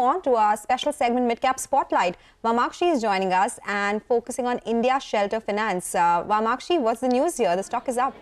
on to our special segment Midcap Spotlight. Vamakshi is joining us and focusing on India Shelter Finance. Vamakshi, what's the news here? The stock is up.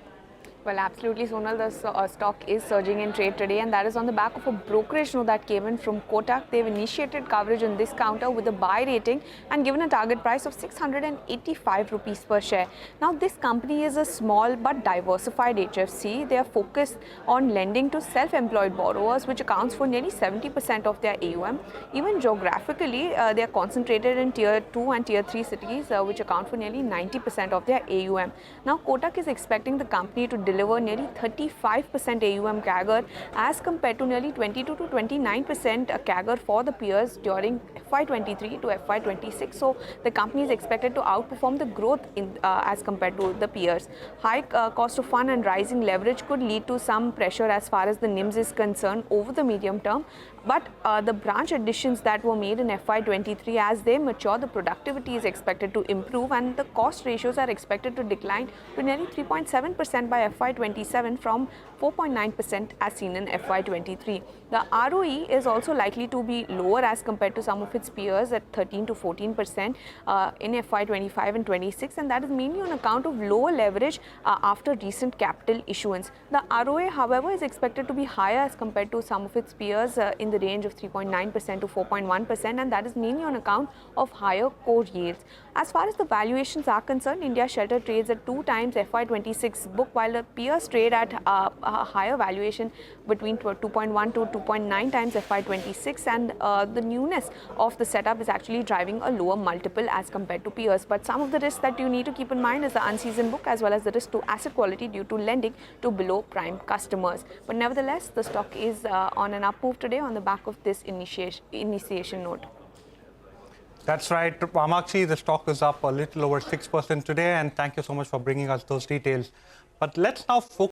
Well, absolutely, Sonal. The stock is surging in trade today, and that is on the back of a brokerage note that came in from Kotak. They've initiated coverage on this counter with a buy rating and given a target price of 685 rupees per share. Now, this company is a small but diversified HFC. They are focused on lending to self-employed borrowers, which accounts for nearly 70% of their AUM. Even geographically, they are concentrated in Tier 2 and Tier 3 cities, which account for nearly 90% of their AUM. Now, Kotak is expecting the company to deliver nearly 35% AUM CAGR as compared to nearly 22 to 29% CAGR for the peers during FY23 to FY26. So the company is expected to outperform the growth as compared to the peers. High cost of fund and rising leverage could lead to some pressure as far as the NIMs is concerned over the medium term. But the branch additions that were made in FY23, as they mature, the productivity is expected to improve and the cost ratios are expected to decline to nearly 3.7% by FY27 from 4.9% as seen in FY23. The ROE is also likely to be lower as compared to some of its peers at 13 to 14% in FY25 and 26, and that is mainly on account of lower leverage after recent capital issuance. The ROA, however, is expected to be higher as compared to some of its peers in the range of 3.9% to 4.1%, and that is mainly on account of higher core yields. As far as the valuations are concerned, India Shelter trades at 2 times FY26 book, while the peers trade at a higher valuation between 2.1 to 2.9 times FY26, and the newness of the setup is actually driving a lower multiple as compared to peers. But some of the risks that you need to keep in mind is the unseasoned book as well as the risk to asset quality due to lending to below prime customers. But nevertheless, the stock is on an up move today on the back of this initiation note. That's right, Vamakshi. The stock is up a little over 6% today, and thank you so much for bringing us those details. But let's now focus